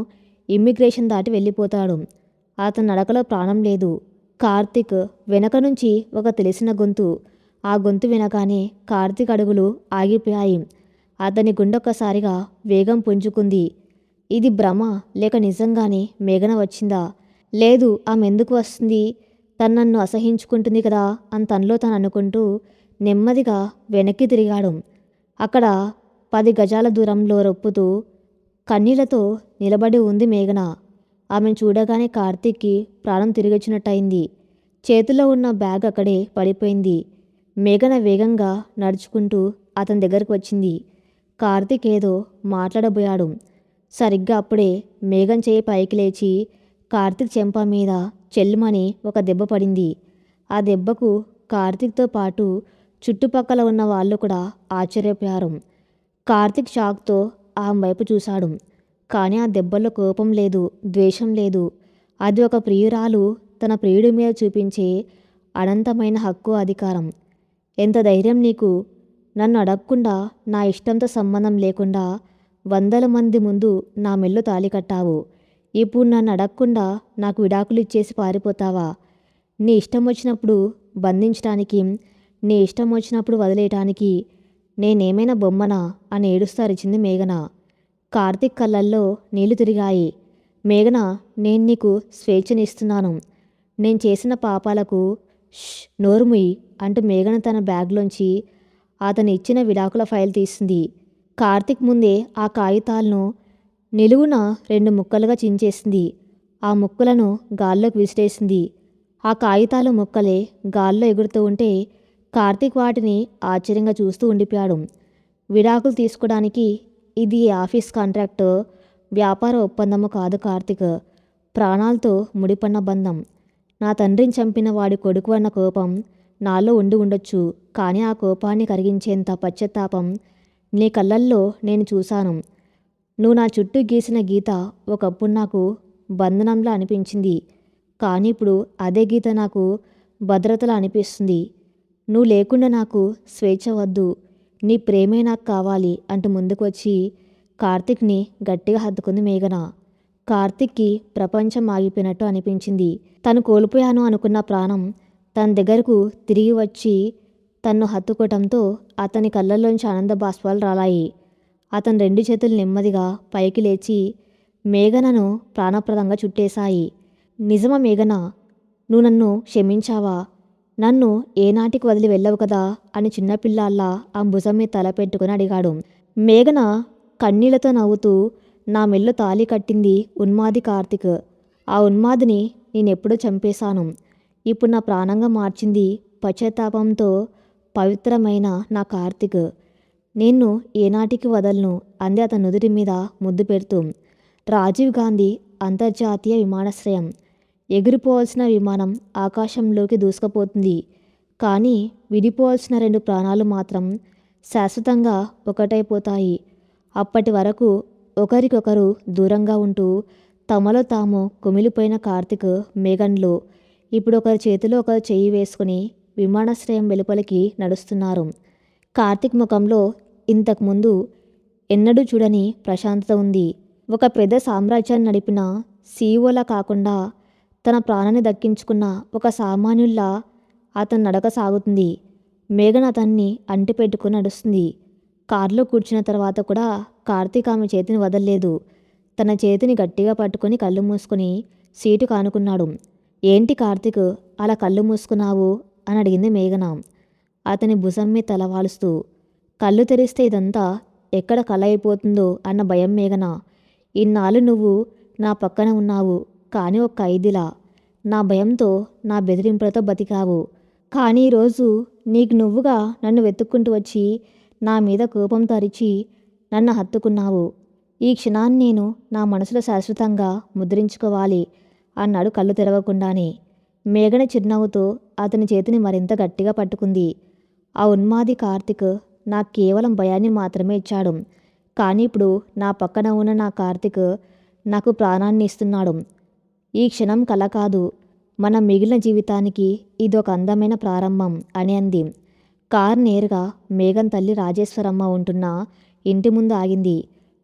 ఇమ్మిగ్రేషన్ దాటి వెళ్ళిపోతాడు. అతని నడకలో ప్రాణం లేదు. కార్తిక్ వెనక నుంచి ఒక తెలిసిన గొంతు. ఆ గొంతు వినగానే కార్తిక్ అడుగులు ఆగిపోయాయి. అతని గుండొక్కసారిగా వేగం పుంజుకుంది. ఇది భ్రమ లేక నిజంగానే మేఘన వచ్చిందా? లేదు, ఆమె ఎందుకు వస్తుంది? తను నన్ను అసహించుకుంటుంది కదా అని తనలో తను అనుకుంటూ నెమ్మదిగా వెనక్కి తిరిగాడు. అక్కడ 10 గజాల దూరంలో రొప్పుతూ కన్నీళ్లతో నిలబడి ఉంది మేఘన. ఆమెను చూడగానే కార్తిక్కి ప్రాణం తిరిగొచ్చినట్టయింది. చేతిలో ఉన్న బ్యాగ్ అక్కడే పడిపోయింది. మేఘన వేగంగా నడుచుకుంటూ అతని దగ్గరకు వచ్చింది. కార్తిక్ ఏదో మాట్లాడబోయాడు. సరిగ్గా అప్పుడే మేఘన చేయి పైకి లేచి కార్తిక్ చెంప మీద చెల్లుమని ఒక దెబ్బ పడింది. ఆ దెబ్బకు కార్తిక్తో పాటు చుట్టుపక్కల ఉన్న వాళ్ళు కూడా ఆశ్చర్యపోయారు. కార్తిక్ షాక్తో ఆమె వైపు చూశాడు. కానీ ఆ దెబ్బల్లో కోపం లేదు, ద్వేషం లేదు. అది ఒక ప్రియురాలు తన ప్రియుడి మీద చూపించే అనంతమైన హక్కు, అధికారం. ఎంత ధైర్యం నీకు? నన్ను అడగకుండా, నా ఇష్టంతో సంబంధం లేకుండా 100 మంది ముందు నా మెల్లో తాళి కట్టావు. ఇప్పుడు నన్ను అడగకుండా నాకు విడాకులు ఇచ్చేసి పారిపోతావా? నీ ఇష్టం వచ్చినప్పుడు బంధించడానికి, నీ ఇష్టం వచ్చినప్పుడు వదిలేయటానికి నేనేమైనా బొమ్మనా అని ఏడుస్తారిచింది మేఘన. కార్తిక్ కళ్ళల్లో నీళ్లు తిరిగాయి. మేఘన, నేను నీకు స్వేచ్ఛనిస్తున్నాను. నేను చేసిన పాపాలకు నోరుముయి అంటూ మేఘన తన బ్యాగ్లోంచి అతను ఇచ్చిన విడాకుల ఫైల్ తీసింది. కార్తిక్ ముందే ఆ కాగితాలను నిలువున 2 ముక్కలుగా చించేసింది. ఆ ముక్కలను గాల్లోకి విసిరేసింది. ఆ కాగితాలు ముక్కలే గాల్లో ఎగురుతూ ఉంటే కార్తిక్ వాటిని ఆశ్చర్యంగా చూస్తూ ఉండిపోయాడు. విడాకులు తీసుకోవడానికి ఇది ఆఫీస్ కాంట్రాక్టు, వ్యాపార ఒప్పందము కాదు కార్తిక్. ప్రాణాలతో ముడిపడిన బంధం. నా తండ్రిని చంపిన వాడి కొడుకు అన్న కోపం నాలో ఉండి ఉండొచ్చు. కానీ ఆ కోపాన్ని కరిగించేంత పశ్చాత్తాపం నీ కళ్ళల్లో నేను చూశాను. నువ్వు నా చుట్టూ గీసిన గీత ఒకప్పుడు నాకు బంధనంలా అనిపించింది. కానీ ఇప్పుడు అదే గీత నాకు భద్రతలా అనిపిస్తుంది. నువ్వు లేకుండా నాకు స్వేచ్ఛ వద్దు. నీ ప్రేమే నాకు కావాలి అంటూ ముందుకు వచ్చి కార్తిక్ని గట్టిగా హత్తుకుంది మేఘన. కార్తిక్కి ప్రపంచం ఆగిపోయినట్టు అనిపించింది. తను కోల్పోయాను అనుకున్న ప్రాణం తన దగ్గరకు తిరిగి వచ్చి తన్ను హత్తుకోవటంతో అతని కళ్ళల్లోంచి ఆనంద బాష్పాలు రాలాయి. అతని 2 చేతులు నెమ్మదిగా పైకి లేచి మేఘనను ప్రాణప్రదంగా చుట్టేశాయి. నిజమా మేఘన? నువ్వు నన్ను క్షమించావా? నన్ను ఏనాటికి వదిలి వెళ్ళవు కదా అని చిన్నపిల్లాల్లా ఆ భుజం మీద తల పెట్టుకుని అడిగాడు. మేఘన కన్నీళ్లతో నవ్వుతూ, నా మెల్లో తాళి కట్టింది ఉన్మాది కార్తీక్. ఆ ఉన్మాదిని నేనెప్పుడో చంపేశాను. ఇప్పుడు నా ప్రాణంగా మార్చింది పశ్చాత్తాపంతో పవిత్రమైన నా కార్తీక్. నిన్ను ఏనాటికి వదలను అంది అతని నుదుటి మీద ముద్దు పెడుతూ. రాజీవ్ గాంధీ అంతర్జాతీయ విమానాశ్రయం. ఎగిరిపోవాల్సిన విమానం ఆకాశంలోకి దూసుకుపోతుంది. కానీ విడిపోవాల్సిన రెండు ప్రాణాలు మాత్రం శాశ్వతంగా ఒకటైపోతాయి. అప్పటి వరకు ఒకరికొకరు దూరంగా ఉంటూ తమలో తాము కుమిలిపోయిన కార్తీక్, మేఘన్లు ఇప్పుడు ఒకరి చేతిలో ఒకరు చెయ్యి వేసుకుని విమానాశ్రయం వెలుపలికి నడుస్తున్నారు. కార్తీక్ ముఖంలో ఇంతకుముందు ఎన్నడూ చూడని ప్రశాంతత ఉంది. ఒక పెద్ద సామ్రాజ్యాన్ని నడిపిన సీఈఓలా కాకుండా తన ప్రాణాన్ని దక్కించుకున్న ఒక సామాన్యుల్లా అతని నడక సాగుతుంది. మేఘన అతన్ని అంటిపెట్టుకుని నడుస్తుంది. కారులో కూర్చున్న తర్వాత కూడా కార్తీక్ ఆమె చేతిని వదల్లేదు. తన చేతిని గట్టిగా పట్టుకుని కళ్ళు మూసుకుని సీటుకు ఆనుకున్నాడు. ఏంటి కార్తీక్, అలా కళ్ళు మూసుకున్నావు అని అడిగింది మేఘన అతని భుజం మీద తలవాలుస్తూ. కళ్ళు తెరిస్తే ఇదంతా ఎక్కడ కల అయిపోతుందో అన్న భయం మేఘన. ఇన్నాళ్ళు నువ్వు నా పక్కన ఉన్నావు, కానీ ఒక ఖైదీలా. నా భయంతో, నా బెదిరింపులతో బతికావు. కానీ ఈరోజు నీకు నువ్వుగా నన్ను వెతుక్కుంటూ వచ్చి నా మీద కోపంతో అరిచి నన్ను హత్తుకున్నావు. ఈ క్షణాన్ని నేను నా మనసులో శాశ్వతంగా ముద్రించుకోవాలి అన్నాడు కళ్ళు తెరవకుండానే. మేఘన చిరునవ్వుతో అతని చేతిని మరింత గట్టిగా పట్టుకుంది. ఆ ఉన్మాది కార్తీక్ నాకు కేవలం భయాన్ని మాత్రమే ఇచ్చాడు. కానీ ఇప్పుడు నా పక్కన ఉన్న నా కార్తీక్ నాకు ప్రాణాన్ని ఇస్తున్నాడు. ఈ క్షణం కల కాదు, మన మిగిలిన జీవితానికి ఇదొక అందమైన ప్రారంభం అని అంది. కారు నేరుగా మేఘన్ తల్లి రాజేశ్వరమ్మ ఉంటున్న ఇంటి ముందు ఆగింది.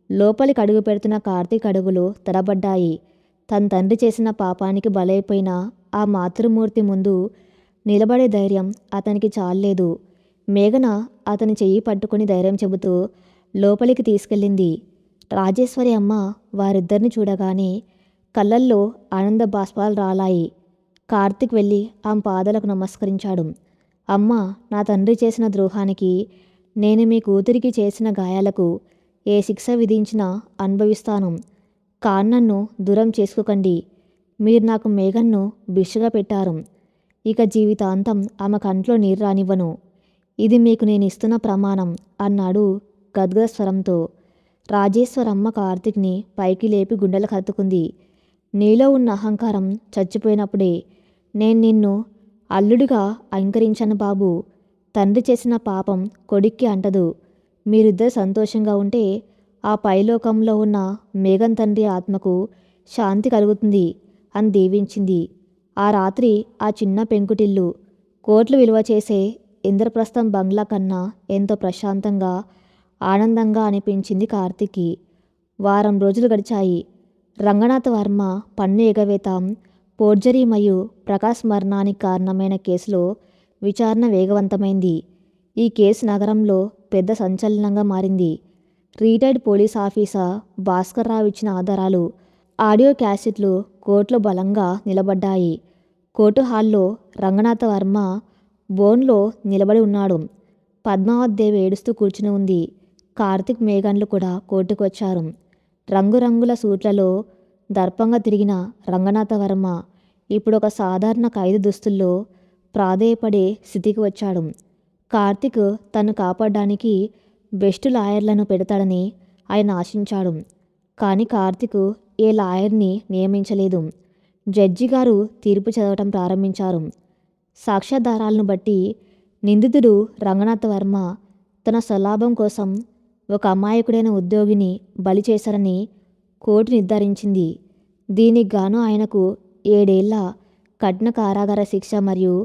లోపలికి అడుగు పెడుతున్న కార్తీక్ అడుగులు తడబడ్డాయి. తన తండ్రి చేసిన పాపానికి బలైపోయిన ఆ మాతృమూర్తి ముందు నిలబడే ధైర్యం అతనికి చాలలేదు. మేఘన అతని చెయ్యి పట్టుకుని ధైర్యం చెబుతూ లోపలికి తీసుకెళ్ళింది. రాజేశ్వరి అమ్మ వారిద్దరిని చూడగానే కళ్ళల్లో ఆనంద బాష్పాలు రాలాయి. కార్తీక్ వెళ్ళి ఆమె పాదాలకు నమస్కరించాడు. అమ్మ, నా తండ్రి చేసిన ద్రోహానికి, నేను మీ కూతురికి చేసిన గాయాలకు ఏ శిక్ష విధించినా అనుభవిస్తాను. కానీ నన్ను దూరం చేసుకోకండి. మీరు నాకు మేఘన్ను భిక్షగా పెట్టారు. ఇక జీవితాంతం ఆమె కంట్లో నీరు రానివ్వను. ఇది మీకు నేను ఇస్తున్న ప్రమాణం అన్నాడు గద్గద స్వరంతో. రాజేశ్వరమ్మ కార్తీక్ని పైకి లేపి గుండెలకు హత్తుకుంది. నీలో ఉన్న అహంకారం చచ్చిపోయినప్పుడే నేను నిన్ను అల్లుడిగా అంగీకరించాను బాబు. తండ్రి చేసిన పాపం కొడుక్కి అంటదు. మీరిద్దరు సంతోషంగా ఉంటే ఆ పైలోకంలో ఉన్న మేఘన్ తండ్రి ఆత్మకు శాంతి కలుగుతుంది అని దీవించింది. ఆ రాత్రి ఆ చిన్న పెంకుటిల్లు కోట్లు విలువ చేసే ఇంద్రప్రస్థం బంగ్లా కన్నా ఎంతో ప్రశాంతంగా, ఆనందంగా అనిపించింది కార్తీక్కి. వారం రోజులు గడిచాయి. రంగనాథ వర్మ పన్ను ఎగవేత, ఫోర్జరీ మరియు ప్రకాశ్ మరణానికి కారణమైన కేసులో విచారణ వేగవంతమైంది. ఈ కేసు నగరంలో పెద్ద సంచలనంగా మారింది. Retired police officer Bhaskar Rao ఇచ్చిన ఆధారాలు, ఆడియో క్యాసెట్లు కోర్టులో బలంగా నిలబడ్డాయి. కోర్టు హాల్లో రంగనాథ వర్మ బోన్లో నిలబడి ఉన్నాడు. పద్మావతిదేవి ఏడుస్తూ కూర్చుని ఉంది. కార్తీక్, మేఘన్లు కూడా కోర్టుకు వచ్చారు. రంగురంగుల సూట్లలో దర్పంగా తిరిగిన రంగనాథ వర్మ ఇప్పుడు ఒక సాధారణ ఖైదు దుస్తుల్లో ప్రాధేయపడే స్థితికి వచ్చాడు. కార్తీక్ తను కాపాడడానికి బెస్ట్ లాయర్లను పెడతాడని ఆయన ఆశించాడు. కానీ కార్తీక్ ఏ లాయర్ని నియమించలేదు. జడ్జి గారు తీర్పు చదవటం ప్రారంభించారు. సాక్ష్యాధారాలను బట్టి నిందితుడు రంగనాథ వర్మ తన స్వలాభం కోసం ఒక అమాయకుడైన ఉద్యోగిని బలి చేశారని కోర్టు నిర్ధారించింది. దీనికి గాను ఆయనకు 7 ఏళ్ల కఠిన కారాగార శిక్ష మరియు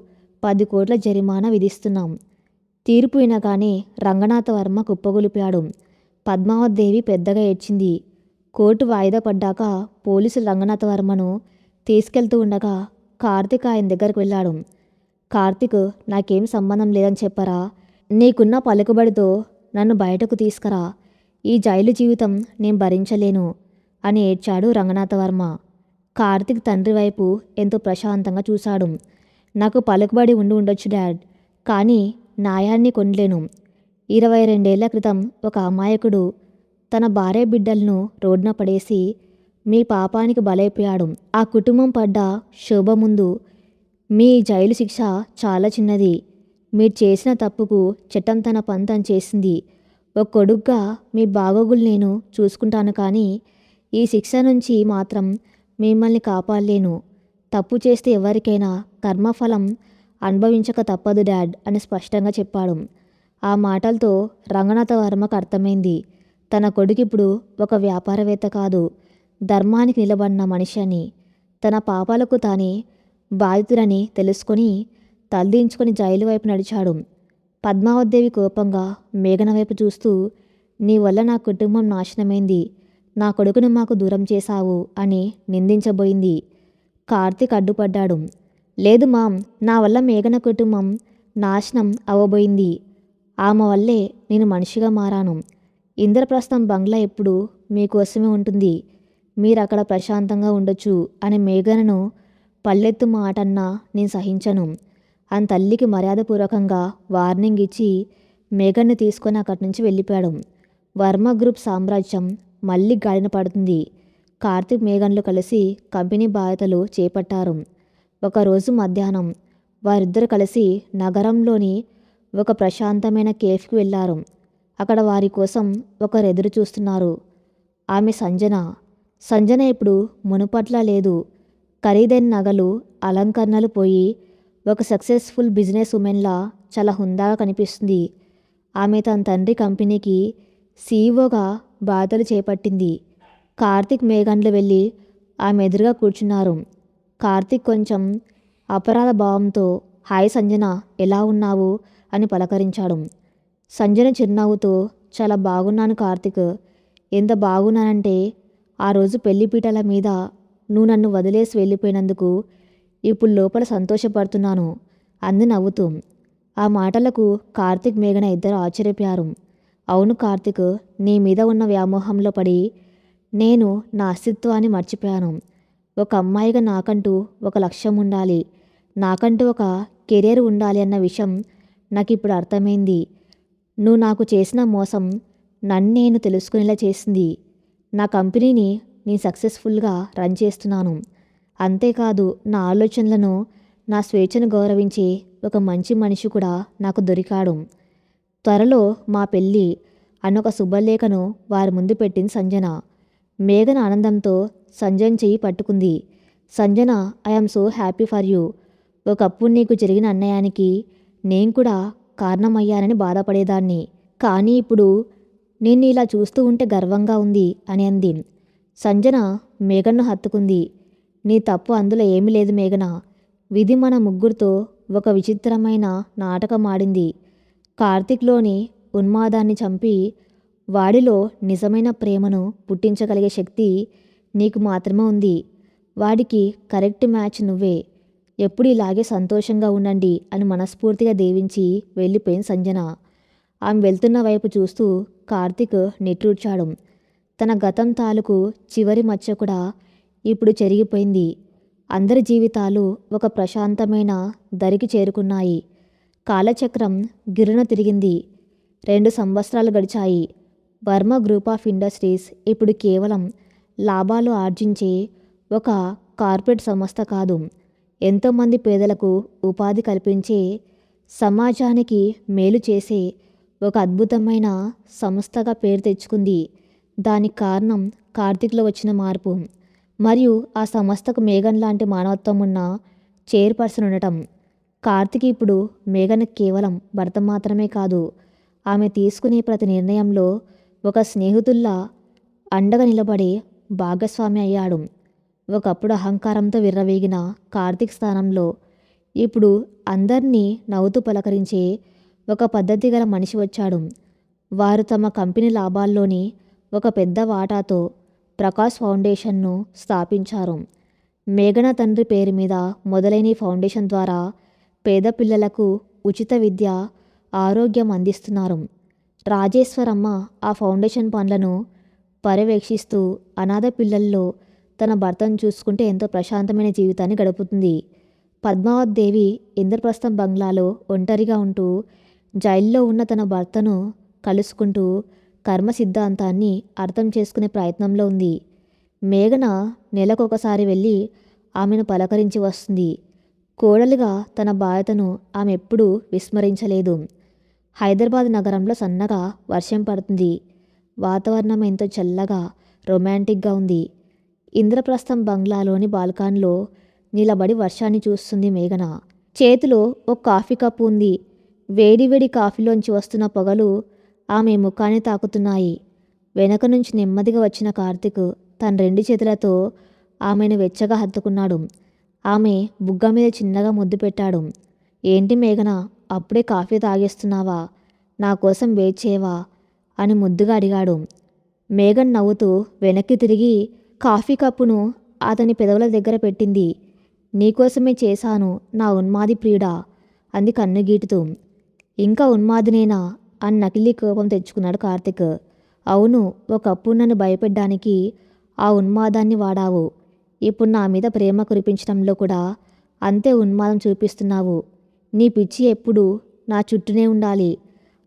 10 కోట్ల జరిమానా విధిస్తున్నాం. తీర్పు వినగానే రంగనాథ వర్మ కుప్పగొలిపాడు. పద్మావతిదేవి పెద్దగా ఏడ్చింది. కోర్టు వాయిదా పడ్డాక పోలీసులు రంగనాథ వర్మను తీసుకెళ్తూ ఉండగా కార్తీక్ ఆయన దగ్గరకు వెళ్ళాడు. కార్తీక్, నాకేం సంబంధం లేదని చెప్పరా? నీకున్న పలుకుబడితో నన్ను బయటకు తీసుకురా. ఈ జైలు జీవితం నేను భరించలేను అని ఏడ్చాడు రంగనాథ వర్మ. కార్తీక్ తండ్రి వైపు ఎంతో ప్రశాంతంగా చూశాడు. నాకు పలుకుబడి ఉండి ఉండొచ్చు డాడ్, కానీ న్యాయాన్ని కొనలేను. 22 ఏళ్ల క్రితం ఒక అమాయకుడు తన భార్య బిడ్డలను రోడ్డున పడేసి మీ పాపానికి బలైపోయాడు. ఆ కుటుంబం పడ్డ శోభ ముందు మీ జైలు శిక్ష చాలా చిన్నది. మీరు చేసిన తప్పుకు చట్టం తన పని తను చేసింది. ఒక కొడుగ్గా మీ బాగోగులు నేను చూసుకుంటాను, కానీ ఈ శిక్ష నుంచి మాత్రం మిమ్మల్ని కాపాడలేను. తప్పు చేస్తే ఎవరికైనా కర్మఫలం అనుభవించక తప్పదు డాడ్ అని స్పష్టంగా చెప్పాడు. ఆ మాటలతో రంగనాథ వర్మకు అర్థమైంది, తన కొడుకిప్పుడు ఒక వ్యాపారవేత్త కాదు, ధర్మానికి నిలబడిన మనిషి అని. తన పాపాలకు తానే బాధితుడని తెలుసుకొని తలదించుకొని జైలు వైపు నడిచాడు. పద్మావతిదేవి కోపంగా మేఘన వైపు చూస్తూ, నీ వల్ల నా కుటుంబం నాశనమైంది, నా కొడుకును మాకు దూరం చేశావు అని నిందించబోయింది. కార్తీక్ అడ్డుపడ్డాడు. లేదు మామ్, నా వల్ల మేఘన కుటుంబం నాశనం అవ్వబోయింది. ఆమె వల్లే నేను మనిషిగా మారాను. ఇంద్రప్రస్థం బంగ్లా ఎప్పుడు మీకోసమే ఉంటుంది, మీరు అక్కడ ప్రశాంతంగా ఉండొచ్చు అని మేఘనను పల్లెత్తు మాటన్నా నేను సహించను అని తల్లికి మర్యాదపూర్వకంగా వార్నింగ్ ఇచ్చి మేఘన్ని తీసుకొని అక్కడి నుంచి వెళ్ళిపోయాడు. వర్మ గ్రూప్ సామ్రాజ్యం మళ్ళీ గాడిన పడుతుంది. కార్తీక్ మేఘన్లు కలిసి కంపెనీ బాధ్యతలు చేపట్టారు. ఒకరోజు మధ్యాహ్నం వారిద్దరు కలిసి నగరంలోని ఒక ప్రశాంతమైన కేఫ్కి వెళ్ళారు. అక్కడ వారి కోసం ఒకరు ఎదురు చూస్తున్నారు. ఆమె సంజన. సంజన ఇప్పుడు మునుపట్లా లేదు. ఖరీదైన నగలు, అలంకరణలు పోయి ఒక సక్సెస్ఫుల్ బిజినెస్ ఉమెన్లా చాలా హుందాగా కనిపిస్తుంది. ఆమె తన తండ్రి కంపెనీకి సీఈఓగా బాధ్యతలు చేపట్టింది. కార్తీక్ మేఘన్లు వెళ్ళి ఆమె ఎదురుగా కూర్చున్నారు. కార్తీక్ కొంచెం అపరాధ భావంతో హాయ్ సంజన, ఎలా ఉన్నావు అని పలకరించాడు. సంజన చిరునవ్వుతో చాలా బాగున్నాను కార్తీక్. ఎంత బాగున్నానంటే ఆ రోజు పెళ్లిపీటల మీద నువ్వు నన్ను వదిలేసి వెళ్ళిపోయినందుకు ఇప్పుడు లోపల సంతోషపడుతున్నాను అంది నవ్వుతూ. ఆ మాటలకు కార్తీక్ మేఘన ఇద్దరు ఆశ్చర్యపోయారు. అవును కార్తీక్, నీ మీద ఉన్న వ్యామోహంలో పడి నేను నా అస్తిత్వాన్ని మర్చిపోయాను. ఒక అమ్మాయిగా నాకంటూ ఒక లక్ష్యం ఉండాలి, నాకంటూ ఒక కెరీర్ ఉండాలి అన్న విషయం నాకు ఇప్పుడు అర్థమైంది. నువ్వు నాకు చేసిన మోసం నన్ను నేను తెలుసుకునేలా చేసింది. నా కంపెనీని నేను సక్సెస్ఫుల్గా రన్ చేస్తున్నాను. అంతేకాదు, నా ఆలోచనలను, నా స్వేచ్ఛను గౌరవించే ఒక మంచి మనిషి కూడా నాకు దొరికాడు. త్వరలో మా పెళ్ళి అన్నొక శుభలేఖను వారి ముందు పెట్టింది సంజన. మేఘన ఆనందంతో సంజయ్ చెయ్యి పట్టుకుంది. Sanjana, I'm so happy for you. ఒకప్పుడు నీకు జరిగిన అన్యాయానికి నేను కూడా కారణమయ్యానని బాధపడేదాన్ని, కానీ ఇప్పుడు నిన్ను ఇలా చూస్తూ ఉంటే గర్వంగా ఉంది అని అంది. సంజన మేఘన్ను హత్తుకుంది. నీ తప్పు అందులో ఏమీ లేదు మేఘన. విధి మన ముగ్గురితో ఒక విచిత్రమైన నాటకం ఆడింది. కార్తీక్లోని ఉన్మాదాన్ని చంపి వాడిలో నిజమైన ప్రేమను పుట్టించగలిగే శక్తి నీకు మాత్రమే ఉంది. వాడికి కరెక్ట్ మ్యాచ్ నువ్వే. ఎప్పుడు ఇలాగే సంతోషంగా ఉండండి అని మనస్ఫూర్తిగా దీవించి వెళ్ళిపోయింది సంజన. ఆమె వెళ్తున్న వైపు చూస్తూ కార్తీక్ నిట్టూర్చాడు. తన గతం తాలూకు చివరి మచ్చ కూడా ఇప్పుడు చెరిగిపోయింది. అందరి జీవితాలు ఒక ప్రశాంతమైన దరికి చేరుకున్నాయి. కాలచక్రం గిరున తిరిగింది. 2 సంవత్సరాలు గడిచాయి. వర్మ గ్రూప్ ఆఫ్ ఇండస్ట్రీస్ ఇప్పుడు కేవలం లాభాలు ఆర్జించే ఒక కార్పొరేట్ సంస్థ కాదు, ఎంతోమంది పేదలకు ఉపాధి కల్పించే, సమాజానికి మేలు చేసే ఒక అద్భుతమైన సంస్థగా పేరు తెచ్చుకుంది. దానికి కారణం కార్తీక్లో వచ్చిన మార్పు మరియు ఆ సంస్థకు మేఘన్ లాంటి మానవత్వం ఉన్న చైర్పర్సన్ ఉండటం. కార్తీక్ ఇప్పుడు మేఘన్ కేవలం భర్త మాత్రమే కాదు, ఆమె తీసుకునే ప్రతి నిర్ణయంలో ఒక స్నేహితుల్లా అండగా నిలబడే భాగస్వామి అయ్యాడు. ఒకప్పుడు అహంకారంతో విర్రవీగిన కార్తీక్ స్థానంలో ఇప్పుడు అందరినీ నవ్వుతూ పలకరించే ఒక పద్ధతి గల మనిషి వచ్చాడు. వారు తమ కంపెనీ లాభాల్లోని ఒక పెద్ద వాటాతో ప్రకాష్ ఫౌండేషన్ను స్థాపించారు. మేఘన తండ్రి పేరు మీద మొదలైన ఈ ఫౌండేషన్ ద్వారా పేద పిల్లలకు ఉచిత విద్య, ఆరోగ్యం అందిస్తున్నారు. రాజేశ్వరమ్మ ఆ ఫౌండేషన్ పనులను పర్యవేక్షిస్తూ అనాథ పిల్లల్లో తన భర్తను చూసుకుంటే ఎంతో ప్రశాంతమైన జీవితాన్ని గడుపుతుంది. పద్మావతిదేవి ఇంద్రప్రస్థం బంగ్లాలో ఒంటరిగా ఉంటూ జైల్లో ఉన్న తన భర్తను కలుసుకుంటూ కర్మ సిద్ధాంతాన్ని అర్థం చేసుకునే ప్రయత్నంలో ఉంది. మేఘన నెలకొకసారి వెళ్ళి ఆమెను పలకరించి వస్తుంది. కోడలిగా తన బాధ్యతను ఆమె ఎప్పుడూ విస్మరించలేదు. హైదరాబాద్ నగరంలో సన్నగా వర్షం పడుతుంది. వాతావరణం ఎంతో చల్లగా రొమాంటిక్గా ఉంది. ఇంద్రప్రస్థం బంగ్లాలోని బాల్కాన్లో నిలబడి వర్షాన్ని చూస్తుంది మేఘన. చేతిలో ఒక కాఫీ కప్పు ఉంది. వేడివేడి కాఫీలోంచి వస్తున్న పొగలు ఆమె ముఖాన్ని తాకుతున్నాయి. వెనక నుంచి నెమ్మదిగా వచ్చిన కార్తీక్ తన 2 చేతులతో ఆమెను వెచ్చగా హత్తుకున్నాడు. ఆమె బుగ్గ మీద చిన్నగా ముద్దు పెట్టాడు. ఏంటి మేఘన, అప్పుడే కాఫీ తాగేస్తున్నావా? నా కోసం వెయిట్ చేయవా అని ముద్దుగా అడిగాడు. మేఘన్ నవ్వుతూ వెనక్కి తిరిగి కాఫీ కప్పును అతని పెదవుల దగ్గర పెట్టింది. నీకోసమే చేశాను నా ఉన్మాది ప్రియుడా అంది కన్నుగీటుతూ. ఇంకా ఉన్మాదినేనా అని నకిలీ కోపం తెచ్చుకున్నాడు కార్తీక్. అవును, ఒకప్పుడు నన్ను భయపెట్టడానికి ఆ ఉన్మాదాన్ని వాడావు. ఇప్పుడు నా మీద ప్రేమ కురిపించడంలో కూడా అంతే ఉన్మాదం చూపిస్తున్నావు. నీ పిచ్చి ఎప్పుడు నా చుట్టూనే ఉండాలి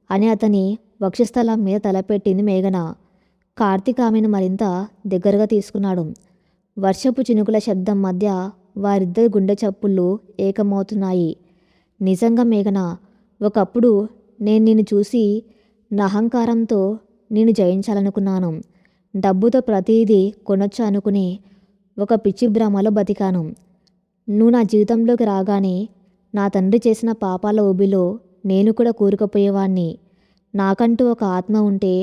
అని అతని వక్షస్థలం మీద తలపెట్టింది మేఘన. కార్తీక్ ఆమెను మరింత దగ్గరగా తీసుకున్నాడు. వర్షపు చినుకుల శబ్దం మధ్య వారిద్దరి గుండె చప్పుళ్ళు ఏకమవుతున్నాయి. నిజంగా మేఘన, ఒకప్పుడు నేను నిన్ను చూసి నా అహంకారంతో నిన్ను జయించాలనుకున్నాను. డబ్బుతో ప్రతిదీ కొనొచ్చు అనుకుని ఒక పిచ్చి భ్రమలో బతికాను. నువ్వు నా జీవితంలోకి రాగానే నా తండ్రి చేసిన పాపాల ఊబిలో నేను కూడా కూరుకుపోయేవాణ్ణి. నాకంటూ ఒక ఆత్మ ఉంటే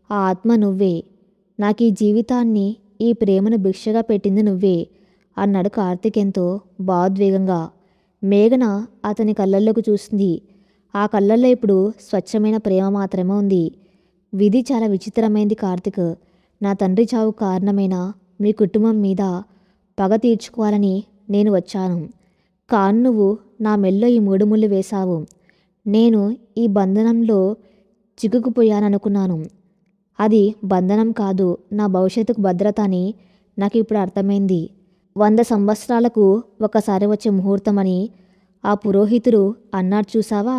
ఆ ఆత్మ నువ్వే. నాకు ఈ జీవితాన్ని, ఈ ప్రేమను భిక్షగా పెట్టింది నువ్వే అన్నాడు కార్తీక్ ఎంతో భావోద్వేగంగా. మేఘన అతని కళ్ళల్లోకి చూసింది. ఆ కళ్ళల్లో ఇప్పుడు స్వచ్ఛమైన ప్రేమ మాత్రమే ఉంది. విధి చాలా విచిత్రమైంది కార్తీక్. నా తండ్రి చావు కారణమైన మీ కుటుంబం మీద పగ తీర్చుకోవాలని నేను వచ్చాను. కాను నువ్వు నా మెల్లో ఈ 3 ముళ్ళు వేశావు. నేను ఈ బంధనంలో చిక్కుకుపోయాననుకున్నాను. అది బంధనం కాదు, నా భవిష్యత్తుకు భద్రత అని నాకు ఇప్పుడు అర్థమైంది. 100 సంవత్సరాలకు ఒకసారి వచ్చే ముహూర్తమని ఆ పురోహితుడు అన్నాడు చూసావా,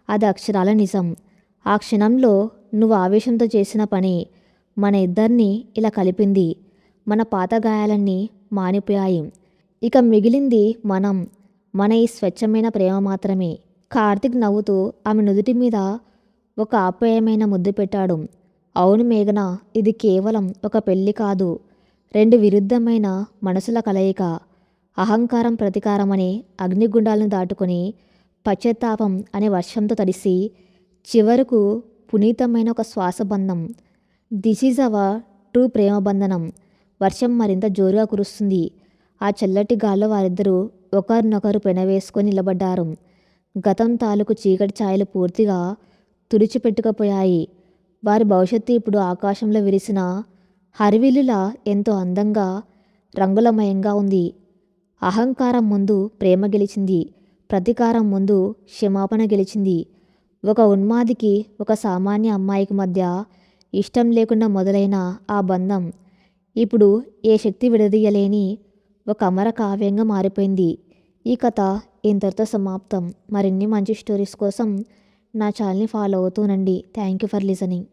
అది అక్షరాల నిజం. ఆ క్షణంలో నువ్వు ఆవేశంతో చేసిన పని మన ఇద్దరిని ఇలా కలిపింది. మన పాత గాయాలన్నీ మానిపోయాయి. ఇక మిగిలింది మన ఈ స్వచ్ఛమైన ప్రేమ మాత్రమే. కార్తీక్ నవ్వుతూ ఆమె నుదుటి మీద ఒక ఆప్యాయమైన ముద్దు పెట్టాడు. అవును మేఘన, ఇది కేవలం ఒక పెళ్ళి కాదు, 2 విరుద్ధమైన మనసుల కలయిక. అహంకారం ప్రతీకారమనే అగ్నిగుండాలను దాటుకొని పశ్చాత్తాపం అనే వర్షంతో తడిసి చివరకు పునీతమైన ఒక శ్వాసబంధం. దిస్ ఈజ్ అవర్ ట్రూ ప్రేమ బంధనం. వర్షం మరింత జోరుగా కురుస్తుంది. ఆ చల్లటి గాల్లో వారిద్దరూ ఒకరినొకరు పెనవేసుకొని నిలబడ్డారు. గతం తాలూకు చీకటి ఛాయలు పూర్తిగా తుడిచిపెట్టుకుపోయాయి. వారి భవిష్యత్తు ఇప్పుడు ఆకాశంలో విరిసిన హరివిల్లులా ఎంతో అందంగా రంగులమయంగా ఉంది. అహంకారం ముందు ప్రేమ గెలిచింది. ప్రతీకారం ముందు క్షమాపణ గెలిచింది. ఒక ఉన్మాదికి ఒక సామాన్య అమ్మాయికి మధ్య ఇష్టం లేకుండా మొదలైన ఆ బంధం ఇప్పుడు ఏ శక్తి విడదీయలేని ఒక అమర కావ్యంగా మారిపోయింది. ఈ కథ ఇంతటితో సమాప్తం. మరిన్ని మంచి స్టోరీస్ కోసం నా ఛానల్ని ఫాలో అవుతూనండి. Thank you for listening.